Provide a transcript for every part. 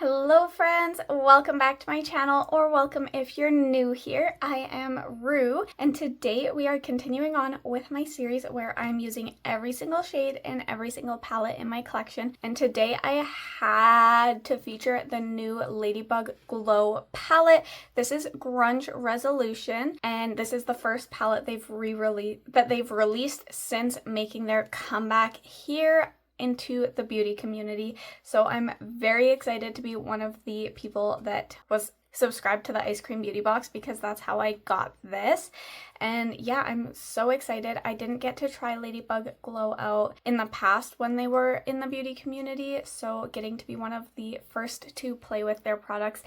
Hello friends, welcome back to my channel, or welcome if you're new here. I am Rue, and today we are continuing on with my series where I'm using every single shade in every single palette in my collection. And today I had to feature the new Ladybug Glow palette. This is Grunge Resolution, and this is the first palette they've released since making their comeback here into the beauty community. So I'm very excited to be one of the people that was subscribed to the Eyescream Beauty Box because that's how I got this. And yeah, I'm so excited. I didn't get to try Ladybug Glow out in the past when they were in the beauty community, so getting to be one of the first to play with their products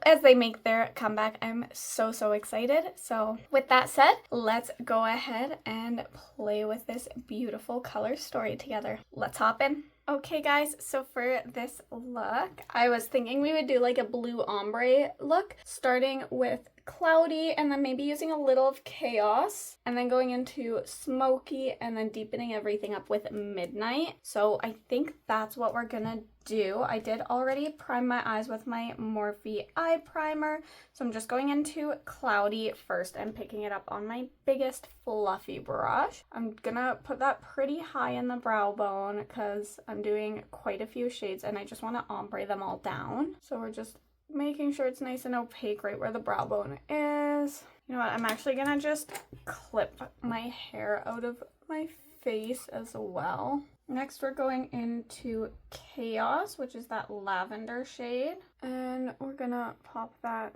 as they make their comeback, I'm so excited. So with that said, let's go ahead and play with this beautiful color story together. Let's hop in. Okay guys, so for this look, I was thinking we would do like a blue ombre look, starting with cloudy and then maybe using a little of chaos and then going into smoky and then deepening everything up with midnight. So I think that's what we're gonna do. I did already prime my eyes with my Morphe eye primer, so I'm just going into cloudy first and picking it up on my biggest fluffy brush. I'm gonna put that pretty high in the brow bone because I'm doing quite a few shades and I just want to ombre them all down. So we're just making sure it's nice and opaque right where the brow bone is. You know what, I'm actually gonna just clip my hair out of my face as well. Next we're going into Chaos, which is that lavender shade, and we're gonna pop that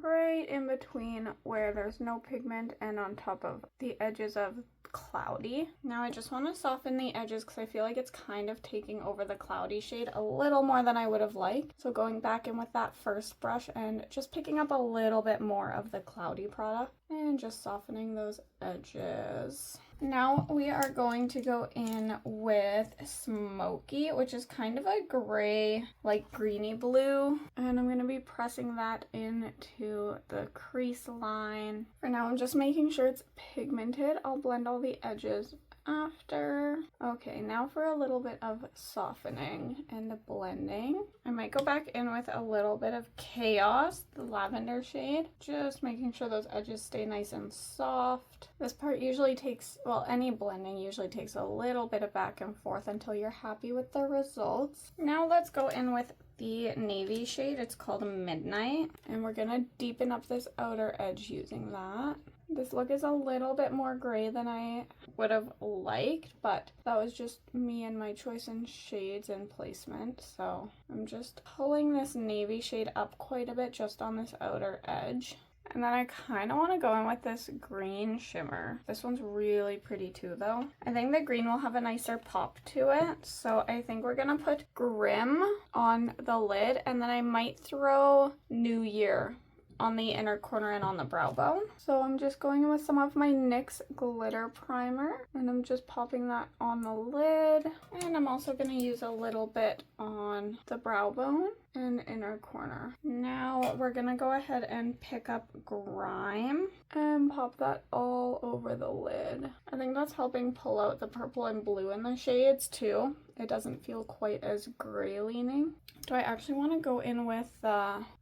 right in between where there's no pigment and on top of the edges of cloudy. Now I just want to soften the edges because I feel like it's kind of taking over the cloudy shade a little more than I would have liked. So going back in with that first brush and just picking up a little bit more of the cloudy product and just softening those edges. Now we are going to go in with Smoky, which is kind of a gray, like greeny blue. And I'm going to be pressing that into the crease line. For now, I'm just making sure it's pigmented. I'll blend all the edges after. Okay, now for a little bit of softening and blending. I might go back in with a little bit of Chaos, the lavender shade, just making sure those edges stay nice and soft. This part usually takes, well, any blending usually takes a little bit of back and forth until you're happy with the results. Now let's go in with the navy shade. It's called Midnight, and we're gonna deepen up this outer edge using that. This look is a little bit more gray than I would have liked, but that was just me and my choice in shades and placement. So I'm just pulling this navy shade up quite a bit just on this outer edge. And then I kind of want to go in with this green shimmer. This one's really pretty too though. I think the green will have a nicer pop to it. So I think we're going to put Grim on the lid, and then I might throw New Year on the inner corner and on the brow bone. So I'm just going in with some of my NYX glitter primer, and I'm just popping that on the lid. And I'm also going to use a little bit on the brow bone and inner corner. Now we're going to go ahead and pick up Grime and pop that all over the lid. I think that's helping pull out the purple and blue in the shades too. It doesn't feel quite as gray leaning. Do I actually want to go in with,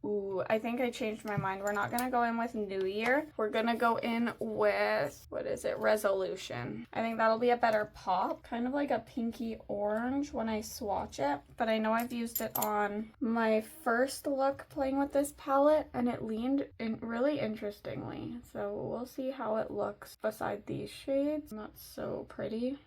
ooh, I think I changed my mind. We're not going to go in with New Year. We're going to go in with, what is it, Resolution. I think that'll be a better pop. Kind of like a pinky orange when I swatch it. But I know I've used it on my first look playing with this palette, and it leaned in really interestingly. So we'll see how it looks beside these shades. Not so pretty.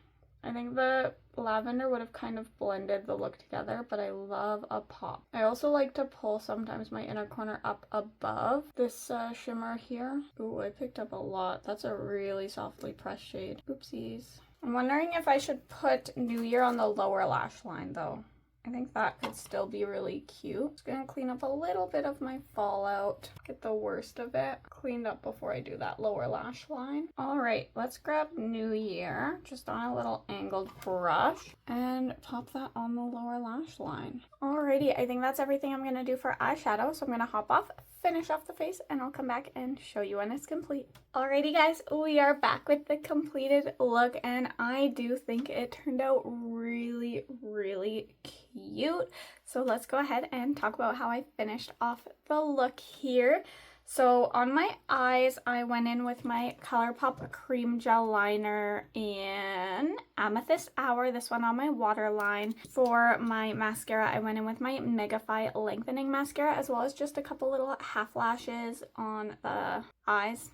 I think the lavender would have kind of blended the look together, but I love a pop. I also like to pull sometimes my inner corner up above this shimmer here. Ooh, I picked up a lot. That's a really softly pressed shade. Oopsies. I'm wondering if I should put New Year on the lower lash line though. I think that could still be really cute. Just gonna clean up a little bit of my fallout. Get the worst of it cleaned up before I do that lower lash line. All right, let's grab New Year just on a little angled brush and pop that on the lower lash line. Alrighty, I think that's everything I'm gonna do for eyeshadow. So I'm gonna hop off, finish off the face, and I'll come back and show you when it's complete. Alrighty guys, we are back with the completed look, and I do think it turned out really really, really cute. So let's go ahead and talk about how I finished off the look here. So on my eyes, I went in with my Colourpop Cream Gel Liner in Amethyst Hour, this one on my waterline. For my mascara, I went in with my Megafy Lengthening Mascara, as well as just a couple little half lashes on the eyes.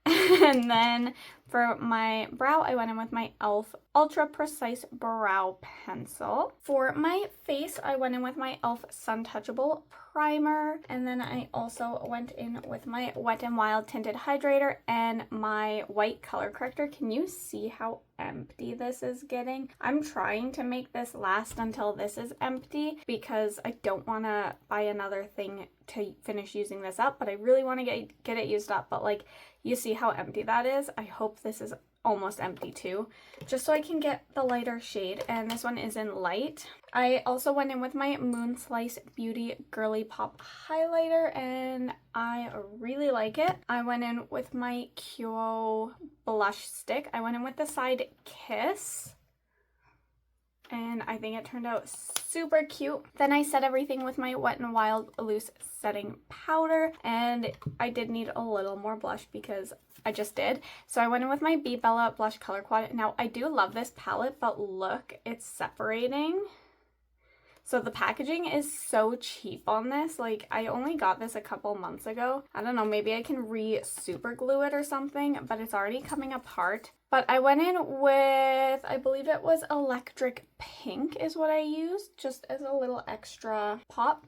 And then for my brow, I went in with my e.l.f. Ultra Precise Brow Pencil. For my face, I went in with my e.l.f. Suntouchable Primer. And then I also went in with my Wet n Wild Tinted Hydrator and my white color corrector. Can you see how empty this is getting? I'm trying to make this last until this is empty because I don't want to buy another thing to finish using this up, but I really want to get it used up. But like, you see how empty that is? I hope this is almost empty too, just so I can get the lighter shade, and this one is in light. I also went in with my Moonslice Beauty Girlypop highlighter, and I really like it. I went in with my Kyo blush stick. I went in with the Side Kiss, and I think it turned out super cute. Then I set everything with my Wet n Wild Loose Setting Powder, and I did need a little more blush because I just did. So I went in with my Bebella Blush Color Quad. Now, I do love this palette, but look, it's separating. So the packaging is so cheap on this. Like, I only got this a couple months ago. I don't know, maybe I can super glue it or something, but it's already coming apart. But I went in with, I believe it was Electric Pink is what I used, just as a little extra pop.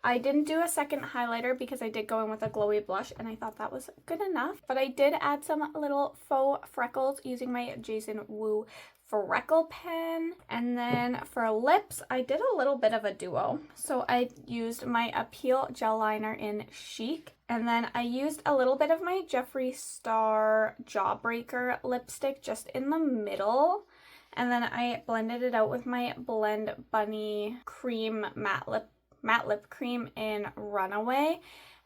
I didn't do a second highlighter because I did go in with a glowy blush, and I thought that was good enough. But I did add some little faux freckles using my Jason Wu freckle pen. And then for lips, I did a little bit of a duo. So I used my Appeal Gel Liner in Chic, and then I used a little bit of my Jeffree Star Jawbreaker lipstick just in the middle. And then I blended it out with my Blend Bunny Cream Matte Lip Cream in Runaway.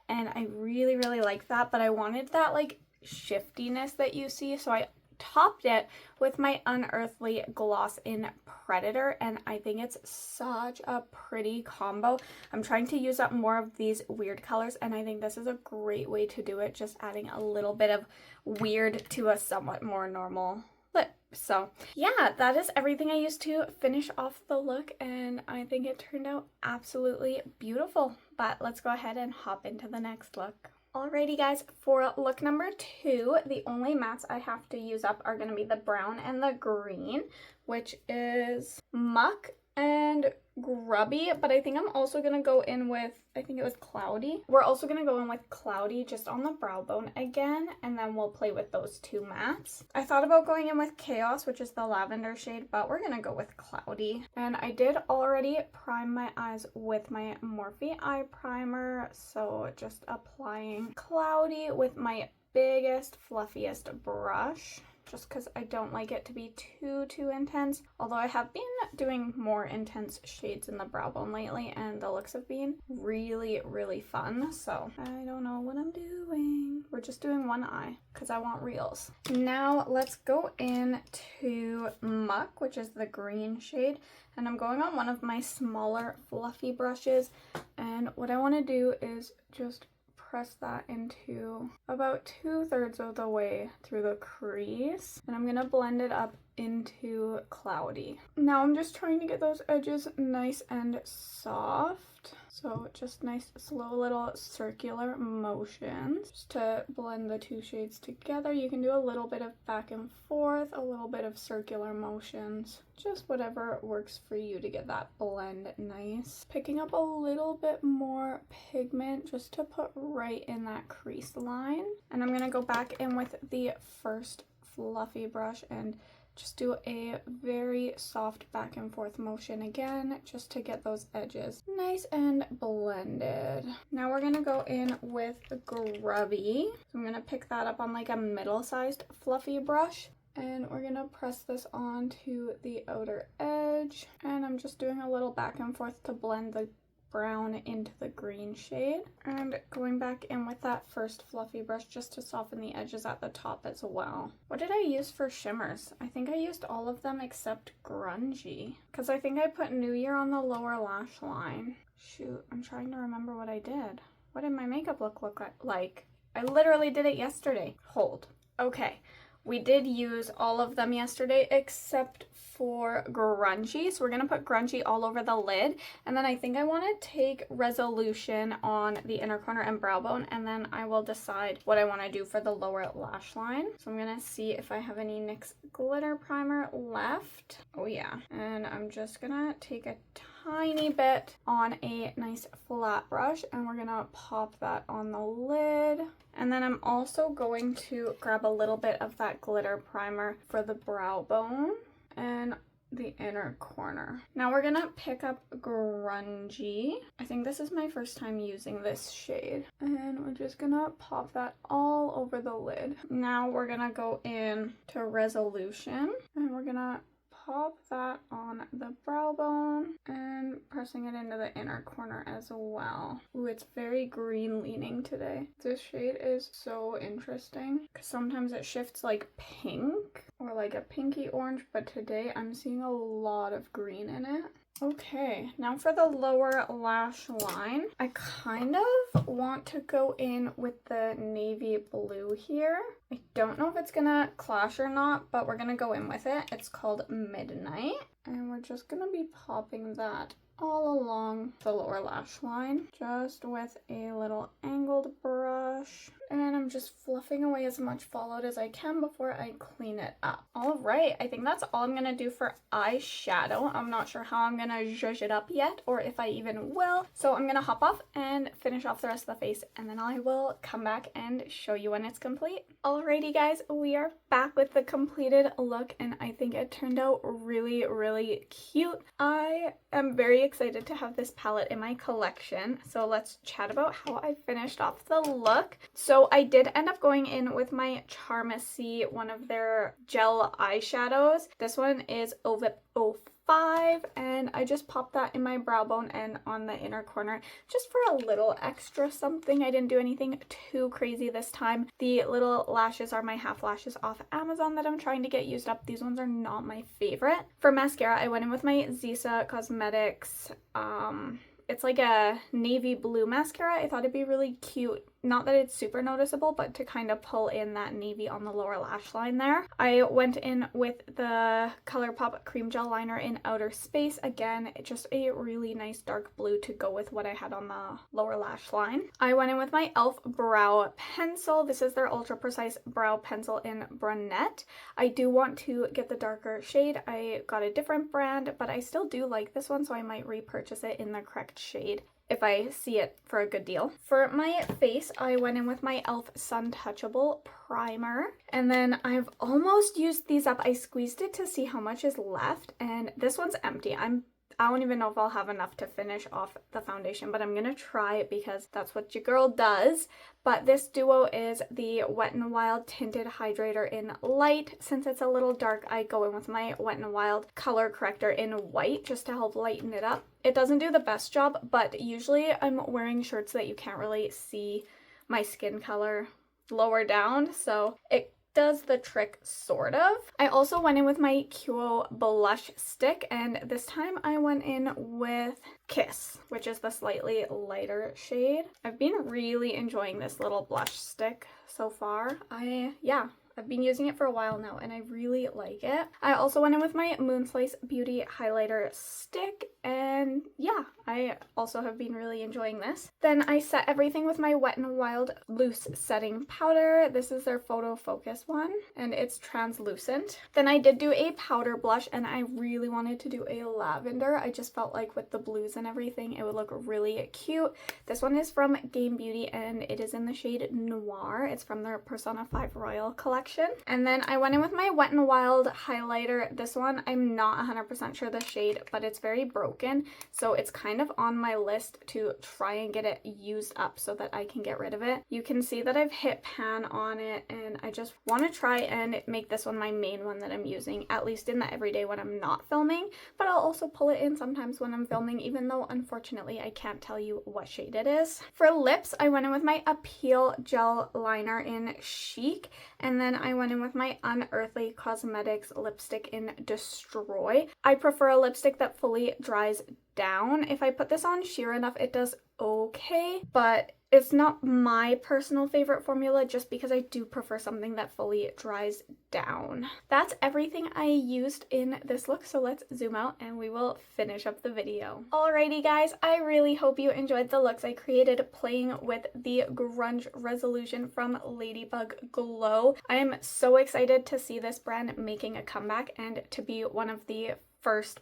And I really, really like that, but I wanted that like shiftiness that you see, so I topped it with my Unearthly Gloss in Predator, and I think it's such a pretty combo. I'm trying to use up more of these weird colors, and I think this is a great way to do it, just adding a little bit of weird to a somewhat more normal lip. So yeah, that is everything I used to finish off the look, and I think it turned out absolutely beautiful. But let's go ahead and hop into the next look. Alrighty guys, for look number 2, the only mattes I have to use up are going to be the brown and the green, which is Muck and Grubby, but I think I'm also going to go in with, I think it was Cloudy. We're also going to go in with Cloudy just on the brow bone again, and then we'll play with those two mattes. I thought about going in with Chaos, which is the lavender shade, but we're going to go with Cloudy. And I did already prime my eyes with my Morphe eye primer, so just applying Cloudy with my biggest, fluffiest brush, just because I don't like it to be too intense. Although I have been doing more intense shades in the brow bone lately, and the looks have been really, really fun. So I don't know what I'm doing. We're just doing one eye because I want reels. Now let's go into Muck, which is the green shade. And I'm going on one of my smaller fluffy brushes. And what I want to do is just press that into about 2/3 of the way through the crease, and I'm gonna blend it up into Cloudy. Now I'm just trying to get those edges nice and soft, so just nice slow little circular motions just to blend the two shades together. You can do a little bit of back and forth, a little bit of circular motions, just whatever works for you to get that blend nice. Picking up a little bit more pigment just to put right in that crease line. And I'm going to go back in with the first fluffy brush and just do a very soft back and forth motion again, just to get those edges nice and blended. Now we're going to go in with Grubby. So I'm going to pick that up on like a middle-sized fluffy brush, and we're going to press this onto the outer edge, and I'm just doing a little back and forth to blend the brown into the green shade. And going back in with that first fluffy brush just to soften the edges at the top as well. What did I use for shimmers? I think I used all of them except Grungy, because I think I put New Year on the lower lash line. Shoot, I'm trying to remember what I did. What did my makeup look like? I literally did it yesterday. Hold. Okay. We did use all of them yesterday except for Grungy. So we're going to put Grungy all over the lid. And then I think I want to take Resolution on the inner corner and brow bone. And then I will decide what I want to do for the lower lash line. So I'm going to see if I have any NYX glitter primer left. Oh yeah. And I'm just going to take a tiny bit on a nice flat brush and we're gonna pop that on the lid. And then I'm also going to grab a little bit of that glitter primer for the brow bone and the inner corner. Now we're gonna pick up Grungy. I think this is my first time using this shade. And we're just gonna pop that all over the lid. Now we're gonna go in to Resolution and we're gonna pop that on the brow bone and pressing it into the inner corner as well. Ooh, it's very green leaning today. This shade is so interesting because sometimes it shifts like pink or like a pinky orange, but today I'm seeing a lot of green in it. Okay, now for the lower lash line, I kind of want to go in with the navy blue here. I don't know if it's gonna clash or not, but we're gonna go in with it. It's called Midnight, and we're just gonna be popping that all along the lower lash line, just with a little angled brush. And I'm just fluffing away as much fallout as I can before I clean it up. All right, I think that's all I'm gonna do for eyeshadow. I'm not sure how I'm gonna zhuzh it up yet, or if I even will. So I'm gonna hop off and finish off the rest of the face, and then I will come back and show you when it's complete. Alrighty guys, we are back with the completed look, and I think it turned out really, really cute. I am very excited to have this palette in my collection. So let's chat about how I finished off the look. So I did end up going in with my Charmacy, one of their gel eyeshadows. This one is OVIP 05, and I just popped that in my brow bone and on the inner corner just for a little extra something. I didn't do anything too crazy this time. The little lashes are my half lashes off Amazon that I'm trying to get used up. These ones are not my favorite. For mascara, I went in with my Zisa Cosmetics it's like a navy blue mascara. I thought it'd be really cute. Not that it's super noticeable, but to kind of pull in that navy on the lower lash line there. I went in with the Colourpop Cream Gel Liner in Outer Space. Again, just a really nice dark blue to go with what I had on the lower lash line. I went in with my e.l.f. Brow Pencil. This is their Ultra Precise Brow Pencil in Brunette. I do want to get the darker shade. I got a different brand, but I still do like this one, so I might repurchase it in the correct shade if I see it for a good deal. For my face, I went in with my e.l.f. Suntouchable primer, and then I've almost used these up. I squeezed it to see how much is left, and this one's empty. I don't even know if I'll have enough to finish off the foundation, but I'm gonna try it because that's what your girl does. But this duo is the Wetnwild Tinted Hydrator in Light. Since it's a little dark, I go in with my Wetnwild Color Corrector in White just to help lighten it up. It doesn't do the best job, but usually I'm wearing shirts that you can't really see my skin color lower down, so it does the trick, sort of. I also went in with my Quo blush stick, and this time I went in with Kiss, which is the slightly lighter shade. I've been really enjoying this little blush stick so far. I've been using it for a while now, and I really like it. I also went in with my Moonslice Beauty Highlighter Stick, and yeah, I also have been really enjoying this. Then I set everything with my Wet n Wild Loose Setting Powder. This is their Photo Focus one, and it's translucent. Then I did do a powder blush, and I really wanted to do a lavender. I just felt like with the blues and everything, it would look really cute. This one is from Game Beauty, and it is in the shade Noir. It's from their Persona 5 Royal collection. collection. And then I went in with my Wet n Wild highlighter. This one, I'm not 100% sure the shade, but it's very broken. So it's kind of on my list to try and get it used up so that I can get rid of it. You can see that I've hit pan on it, and I just want to try and make this one my main one that I'm using, at least in the everyday when I'm not filming. But I'll also pull it in sometimes when I'm filming, even though unfortunately I can't tell you what shade it is. For lips, I went in with my Appeal Gel Liner in Chic, and then I went in with my Unearthly Cosmetics lipstick in Destroy. I prefer a lipstick that fully dries down. If I put this on sheer enough, it does okay, but it's not my personal favorite formula just because I do prefer something that fully dries down. That's everything I used in this look, so let's zoom out and we will finish up the video. Alrighty guys, I really hope you enjoyed the looks I created playing with the Grunge Resolution from Ladybug Glow. I am so excited to see this brand making a comeback and to be one of the first,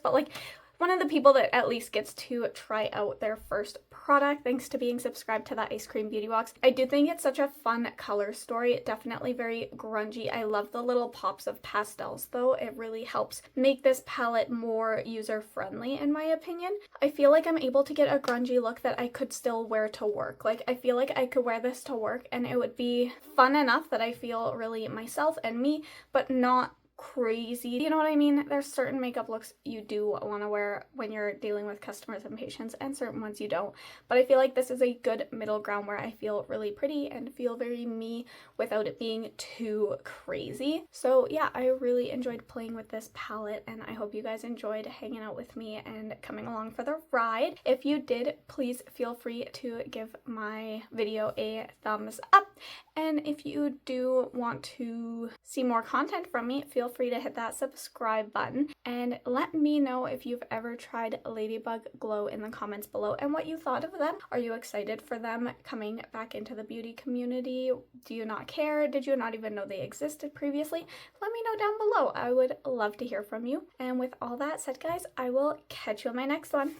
but like one of the people that at least gets to try out their first product thanks to being subscribed to that Eyescream Beauty Box. I do think it's such a fun color story, definitely very grungy. I love the little pops of pastels though. It really helps make this palette more user-friendly in my opinion. I feel like I'm able to get a grungy look that I could still wear to work. Like I feel like I could wear this to work and it would be fun enough that I feel really myself and me, but not crazy. You know what I mean? There's certain makeup looks you do want to wear when you're dealing with customers and patients, and certain ones you don't. But I feel like this is a good middle ground where I feel really pretty and feel very me without it being too crazy. So yeah, I really enjoyed playing with this palette, and I hope you guys enjoyed hanging out with me and coming along for the ride. If you did, please feel free to give my video a thumbs up. And if you do want to see more content from me, feel free to hit that subscribe button and let me know if you've ever tried Ladybug Glow in the comments below and what you thought of them. Are you excited for them coming back into the beauty community? Do you not care? Did you not even know they existed previously? Let me know down below. I would love to hear from you. And with all that said, guys, I will catch you in my next one.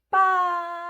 Bye!